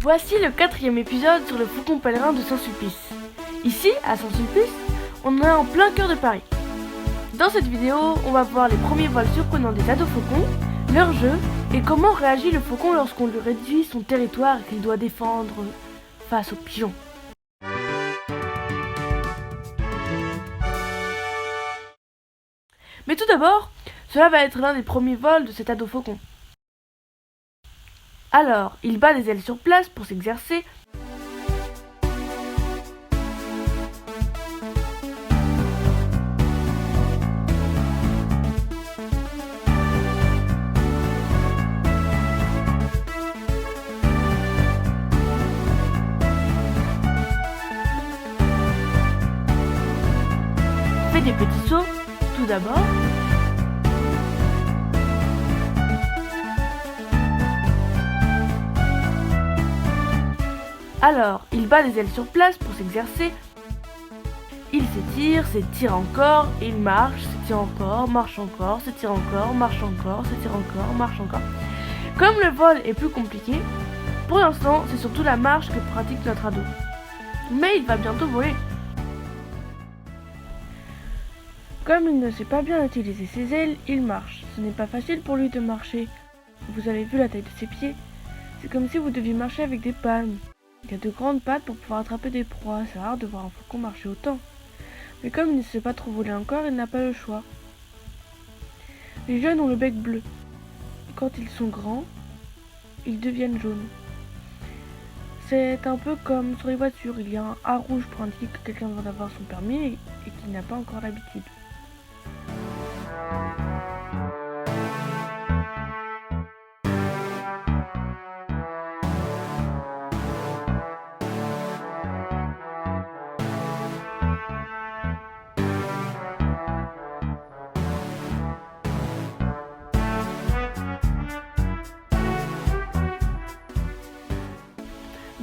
Voici le 4e épisode sur le faucon pèlerin de Saint-Sulpice. Ici, à Saint-Sulpice, on est en plein cœur de Paris. Dans cette vidéo, on va voir les premiers vols surprenants des ados faucons, leur jeu et comment réagit le faucon lorsqu'on lui réduit son territoire et qu'il doit défendre face aux pigeons. Mais tout d'abord, cela va être l'un des premiers vols de cet ado faucon. Alors, il bat des ailes sur place pour s'exercer. Fait des petits sauts, tout d'abord. Alors, il bat des ailes sur place pour s'exercer. Il s'étire encore, il marche, s'étire encore, marche encore, s'étire encore, marche encore, s'étire encore, marche encore. Comme le vol est plus compliqué, pour l'instant, c'est surtout la marche que pratique notre ado. Mais il va bientôt voler. Comme il ne sait pas bien utiliser ses ailes, il marche. Ce n'est pas facile pour lui de marcher. Vous avez vu la taille de ses pieds? C'est comme si vous deviez marcher avec des palmes. Il y a de grandes pattes pour pouvoir attraper des proies, c'est rare de voir un faucon marcher autant. Mais comme il ne sait pas trop voler encore, il n'a pas le choix. Les jeunes ont le bec bleu. Et quand ils sont grands, ils deviennent jaunes. C'est un peu comme sur les voitures, il y a un A rouge pour indiquer que quelqu'un vient d'avoir son permis et qu'il n'a pas encore l'habitude.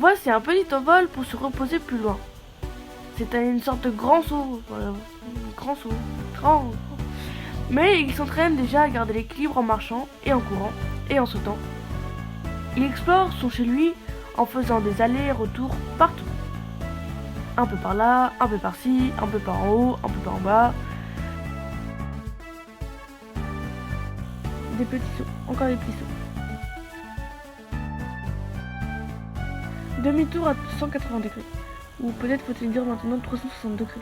Voici un petit envol pour se reposer plus loin. C'est une sorte de grand saut. Voilà, grand saut. Grand. Mais il s'entraîne déjà à garder l'équilibre en marchant et en courant et en sautant. Il explore son chez lui en faisant des allers-retours partout. Un peu par là, un peu par-ci, un peu par en haut, un peu par en bas. Des petits sauts, encore des petits sauts. Demi-tour à 180 degrés. Ou peut-être faut-il dire maintenant 360 degrés.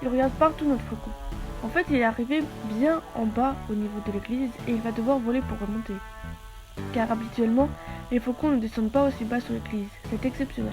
Il regarde partout notre faucon. En fait, il est arrivé bien en bas au niveau de l'église et il va devoir voler pour remonter. Car habituellement, les faucons ne descendent pas aussi bas sur l'église. C'est exceptionnel.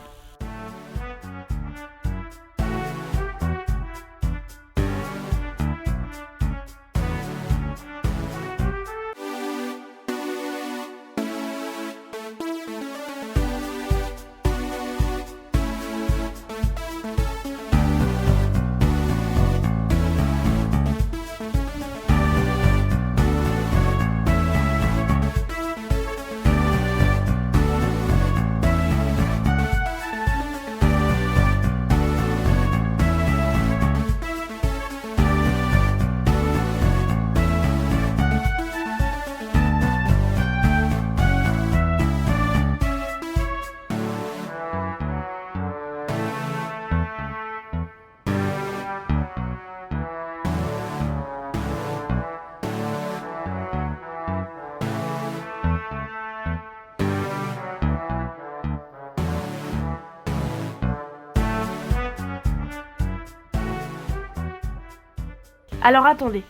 Alors attendez,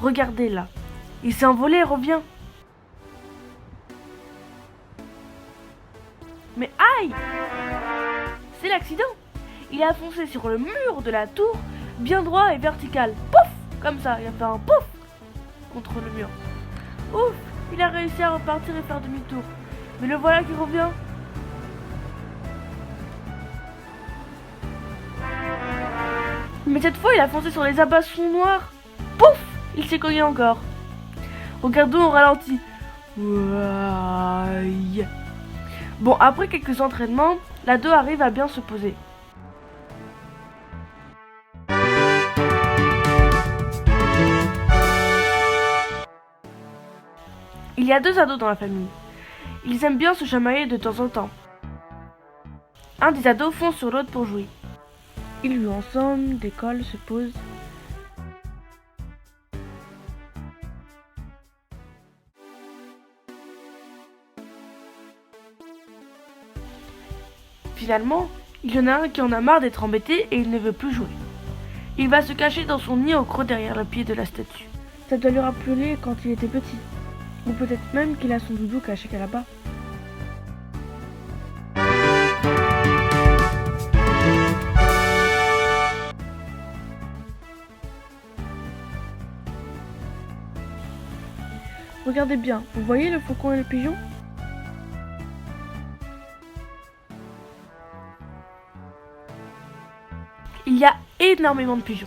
regardez là, il s'est envolé et revient. Mais aïe! C'est l'accident! Il a foncé sur le mur de la tour, bien droit et vertical. Pouf! Comme ça, il a fait un pouf! Contre le mur. Ouf! Il a réussi à repartir et faire demi-tour. Mais le voilà qui revient. Mais cette fois, il a foncé sur les abat-sons noirs. Pouf! Il s'est cogné encore. Regardons au ralenti. Ouaille. Bon, après quelques entraînements, l'ado arrive à bien se poser. Il y a 2 ados dans la famille. Ils aiment bien se chamailler de temps en temps. Un des ados fonce sur l'autre pour jouer. Ils jouent ensemble, décollent, se posent. Finalement, il y en a un qui en a marre d'être embêté et il ne veut plus jouer. Il va se cacher dans son nid au creux derrière le pied de la statue. Ça doit lui rappeler quand il était petit. Ou peut-être même qu'il a son doudou caché là-bas. Regardez bien, vous voyez le faucon et le pigeon? Il y a énormément de pigeons.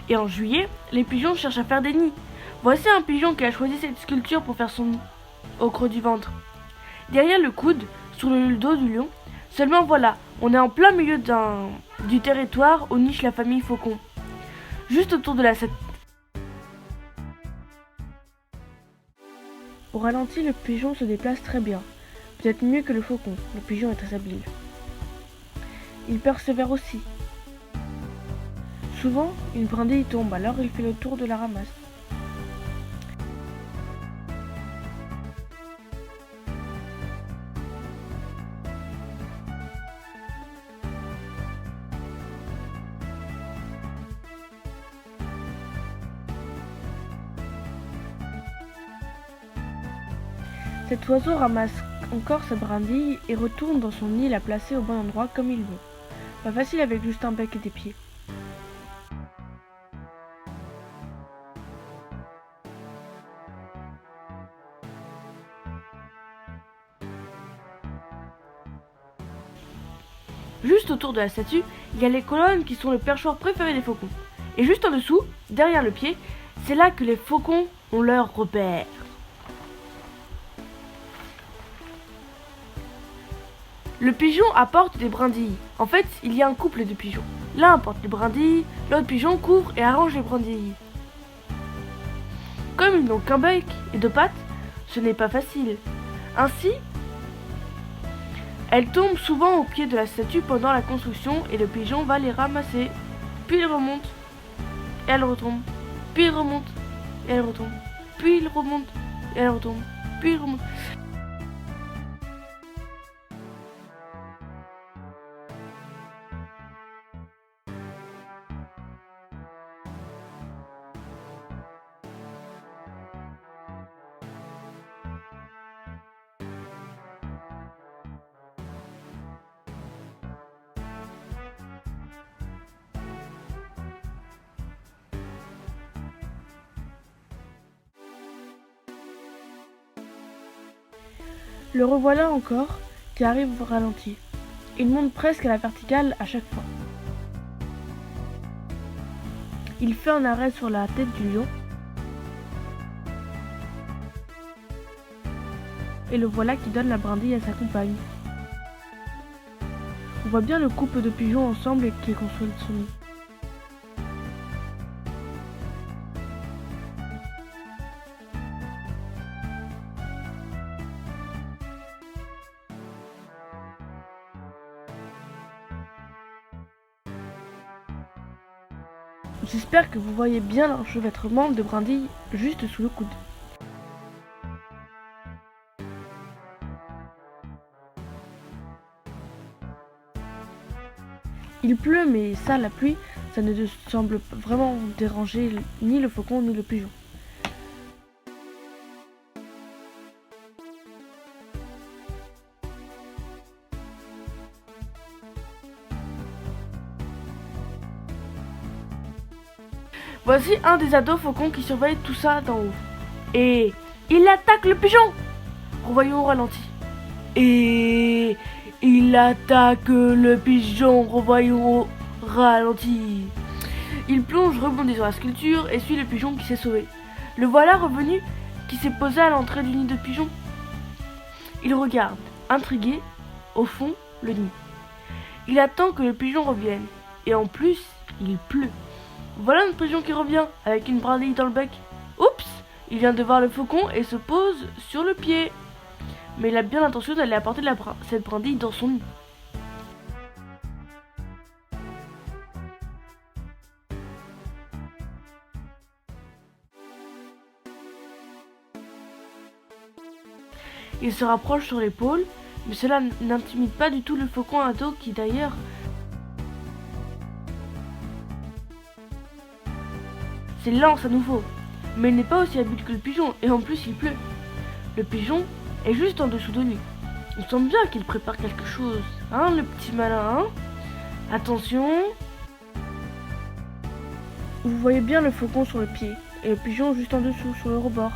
Et en juillet, les pigeons cherchent à faire des nids. Voici un pigeon qui a choisi cette sculpture pour faire son nid, au creux du ventre. Derrière le coude, sur le dos du lion, seulement voilà, on est en plein milieu du territoire où niche la famille faucon. Juste autour de la statue. Au ralenti, le pigeon se déplace très bien. Peut-être mieux que le faucon, le pigeon est très habile. Il persévère aussi. Souvent, une brindille tombe, alors il fait le tour de la ramasse. Cet oiseau ramasse encore sa brindille et retourne dans son nid la placer au bon endroit comme il veut. Pas facile avec juste un bec et des pieds. Juste autour de la statue, il y a les colonnes qui sont le perchoir préféré des faucons. Et juste en dessous, derrière le pied, c'est là que les faucons ont leur repère. Le pigeon apporte des brindilles. En fait, il y a un couple de pigeons. L'un apporte les brindilles, l'autre pigeon couvre et arrange les brindilles. Comme ils n'ont qu'un bec et 2 pattes, ce n'est pas facile. Ainsi, elles tombent souvent au pied de la statue pendant la construction et le pigeon va les ramasser. Puis il remonte, et elle retombe. Puis il remonte, et elle retombe. Puis il remonte, et elle retombe. Puis il remonte. Le revoilà encore, qui arrive au ralenti. Il monte presque à la verticale à chaque fois. Il fait un arrêt sur la tête du lion. Et le voilà qui donne la brindille à sa compagne. On voit bien le couple de pigeons ensemble et qui construit son nid. J'espère que vous voyez bien l'enchevêtrement de brindilles juste sous le coude. Il pleut, mais ça, la pluie, ça ne semble vraiment déranger ni le faucon ni le pigeon. Voici un des ados faucons qui surveille tout ça d'en haut. Et il attaque le pigeon. Revoyons au ralenti. Et il attaque le pigeon. Revoyons au ralenti. Il plonge, rebondit sur la sculpture et suit le pigeon qui s'est sauvé. Le voilà revenu qui s'est posé à l'entrée du nid de pigeon. Il regarde, intrigué, au fond, le nid. Il attend que le pigeon revienne. Et en plus, il pleut. Voilà notre pigeon qui revient, avec une brindille dans le bec. Oups, Il vient de voir le faucon et se pose sur le pied. Mais il a bien l'intention d'aller apporter cette brindille dans son nid. Il se rapproche sur l'épaule, mais cela n'intimide pas du tout le faucon ado qui d'ailleurs s'élance à nouveau. Mais il n'est pas aussi habile que le pigeon, et en plus il pleut. Le pigeon est juste en dessous de lui. On sent bien qu'il prépare quelque chose, hein, le petit malin, hein. Attention. Vous voyez bien le faucon sur le pied, et le pigeon juste en dessous, sur le rebord.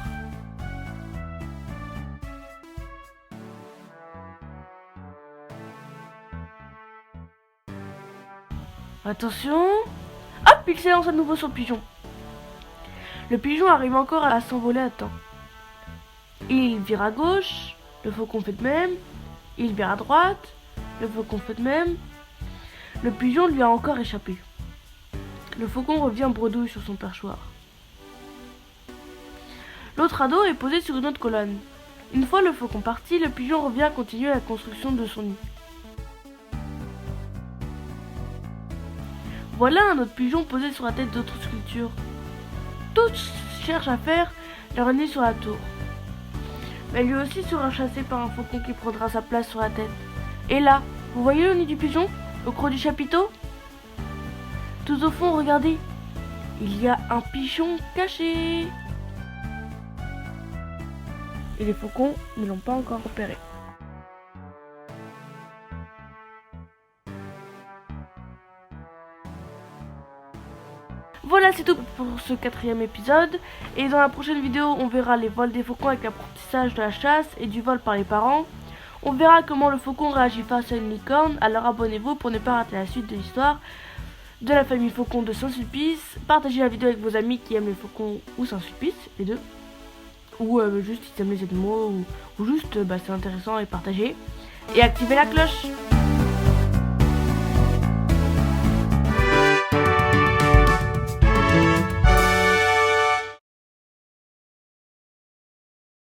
Attention. Hop, il s'élance à nouveau sur le pigeon. Le pigeon arrive encore à s'envoler à temps. Il vire à gauche, le faucon fait de même. Il vire à droite, le faucon fait de même. Le pigeon lui a encore échappé. Le faucon revient bredouille sur son perchoir. L'autre ado est posé sur une autre colonne. Une fois le faucon parti, le pigeon revient continuer la construction de son nid. Voilà un autre pigeon posé sur la tête d'autres sculptures. Tous cherchent à faire leur nid sur la tour. Mais lui aussi sera chassé par un faucon qui prendra sa place sur la tête. Et là, vous voyez le nid du pigeon, au creux du chapiteau? Tout au fond, regardez, il y a un pigeon caché. Et les faucons ne l'ont pas encore repéré. Voilà, c'est tout pour ce 4e épisode. Et dans la prochaine vidéo, on verra les vols des faucons avec l'apprentissage de la chasse et du vol par les parents. On verra comment le faucon réagit face à une licorne. Alors abonnez-vous pour ne pas rater la suite de l'histoire de la famille Faucon de Saint-Sulpice. Partagez la vidéo avec vos amis qui aiment les faucons ou Saint-Sulpice, les deux. Ou juste ils aiment les animaux, ou juste c'est intéressant et partagez. Et activez la cloche.